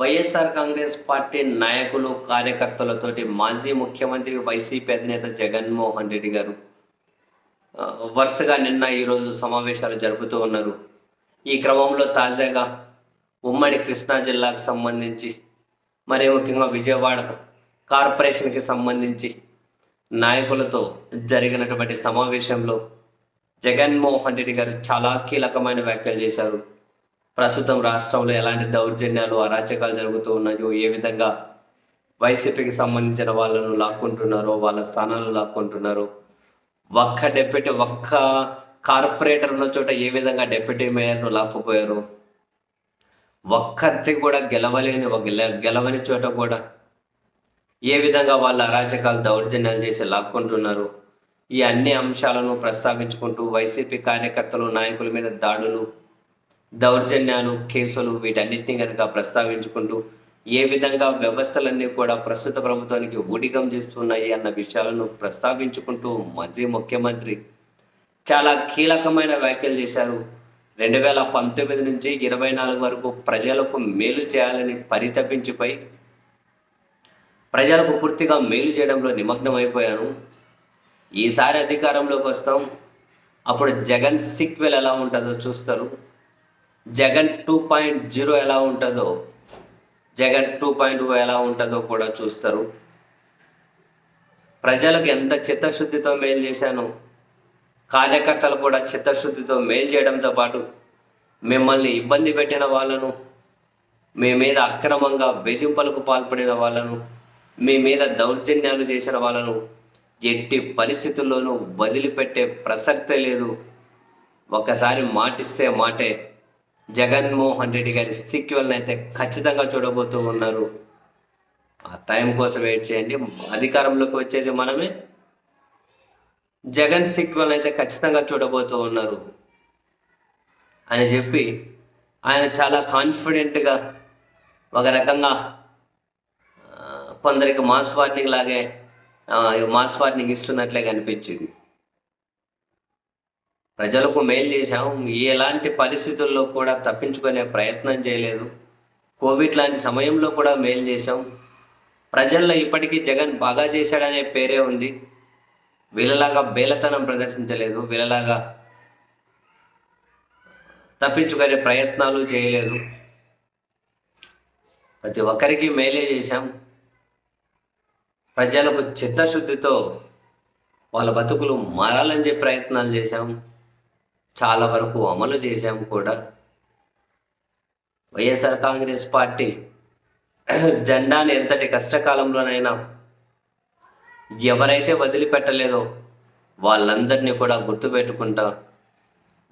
YSR Congress party నాయకులు, కార్యకర్తలతోటి మాజీ ముఖ్యమంత్రి వైసీపీ అధినేత జగన్మోహన్ రెడ్డి గారు వరుసగా నిన్న ఈరోజు సమావేశాలు జరుపుతూ ఉన్నారు. ఈ క్రమంలో తాజాగా ఉమ్మడి కృష్ణా జిల్లాకు సంబంధించి, మరీ ముఖ్యంగా విజయవాడ కార్పొరేషన్కి సంబంధించి నాయకులతో జరిగినటువంటి సమావేశంలో జగన్మోహన్ రెడ్డి గారు చాలా కీలకమైన వ్యాఖ్యలు చేశారు. ప్రస్తుతం రాష్ట్రంలో ఎలాంటి దౌర్జన్యాలు, అరాచకాలు జరుగుతూ ఉన్నాయో, ఏ విధంగా వైసీపీకి సంబంధించిన వాళ్ళను లాక్కుంటున్నారో, వాళ్ళ స్థానాలు లాక్కుంటున్నారో, ఒక్క కార్పొరేటర్ ఉన్న చోట ఏ విధంగా డిప్యూటీ మేయర్ను లాక్కుపోయారు, ఒక్కటి కూడా గెలవని చోట కూడా ఏ విధంగా వాళ్ళ అరాచకాలు, దౌర్జన్యాలు చేసి లాక్కుంటున్నారు, ఈ అన్ని అంశాలను ప్రస్తావించుకుంటూ వైసీపీ కార్యకర్తలు, నాయకుల మీద దాడులు, దౌర్జన్యాలు, కేసులు, వీటన్నిటిని కనుక ప్రస్తావించుకుంటూ ఏ విధంగా వ్యవస్థలన్నీ కూడా ప్రస్తుత ప్రభుత్వానికి ఊడిగం చేస్తున్నాయి అన్న విషయాలను ప్రస్తావించుకుంటూ మాజీ ముఖ్యమంత్రి చాలా కీలకమైన వ్యాఖ్యలు చేశారు. 2019 నుంచి 24 వరకు ప్రజలకు మేలు చేయాలని పరితపించిపోయి ప్రజలకు పూర్తిగా మేలు చేయడంలో నిమగ్నం అయిపోయాను. ఈసారి అధికారంలోకి వస్తాం, అప్పుడు జగన్ సీక్వెల్ ఎలా ఉంటుందో చూస్తారు. జగన్ 2.0 ఎలా ఉంటుందో, జగన్ 2.0 ఎలా ఉంటుందో కూడా చూస్తారు. ప్రజలకు ఎంత చిత్తశుద్ధితో మేలు చేశాను, కార్యకర్తలు కూడా చిత్తశుద్ధితో మేలు చేయడంతో పాటు మిమ్మల్ని ఇబ్బంది పెట్టిన వాళ్ళను, మీ మీద అక్రమంగా వేధింపులకు పాల్పడిన వాళ్ళను, మీ మీద దౌర్జన్యాలు చేసిన వాళ్ళను ఎట్టి పరిస్థితుల్లోనూ వదిలిపెట్టే ప్రసక్తే లేదు. ఒకసారి మాటిస్తే మాటే. జగన్మోహన్ రెడ్డి గారి సీక్వెల్ని అయితే ఖచ్చితంగా చూడబోతూ ఉన్నారు. ఆ టైం కోసం వెయిట్ చేయండి. అధికారంలోకి వచ్చేది మనమే. జగన్ సీక్వెల్ అయితే ఖచ్చితంగా చూడబోతూ ఉన్నారు అని చెప్పి ఆయన చాలా కాన్ఫిడెంట్గా, ఒక రకంగా కొందరికి మాస్ వార్నింగ్ ఇస్తున్నట్లే కనిపించింది. ప్రజలకు మేలు చేశాం, ఎలాంటి పరిస్థితుల్లో కూడా తప్పించుకునే ప్రయత్నం చేయలేదు. కోవిడ్ లాంటి సమయంలో కూడా మేలు చేశాం. ప్రజల్లో ఇప్పటికీ జగన్ బాగా చేశాడనే పేరే ఉంది. వీళ్ళలాగా బేలతనం ప్రదర్శించలేదు, వీళ్ళలాగా తప్పించుకునే ప్రయత్నాలు చేయలేదు. ప్రతి ఒక్కరికి మేలే చేశాం. ప్రజలకు చిత్తశుద్ధితో వాళ్ళ బతుకులు మారాలని చెప్పి ప్రయత్నాలు చేశాం. చాలా వరకు అమలు చేశాం కూడా. వైఎస్ఆర్ కాంగ్రెస్ పార్టీ జెండాని ఎంతటి కష్టకాలంలోనైనా ఎవరైతే వదిలిపెట్టలేదో వాళ్ళందరినీ కూడా గుర్తుపెట్టుకుంటా,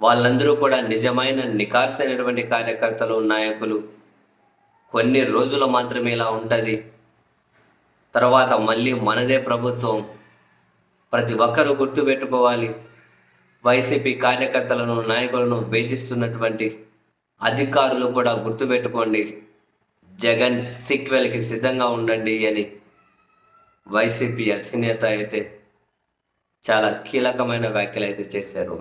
వాళ్ళందరూ కూడా నిజమైన నికార్సైనటువంటి కార్యకర్తలు, నాయకులు. కొన్ని రోజులు మాత్రమే ఇలా ఉంటుంది, తర్వాత మళ్ళీ మనదే ప్రభుత్వం. ప్రతి ఒక్కరూ గుర్తుపెట్టుకోవాలి. వైసీపీ కార్యకర్తలను, నాయకులను వేధిస్తున్నటువంటి అధికారులు కూడా గుర్తుపెట్టుకోండి. జగన్ సీక్వెల్కి సిద్ధంగా ఉండండి అని వైసీపీ అధినేత అయితే చాలా కీలకమైన వ్యాఖ్యలు అయితే చేశారు.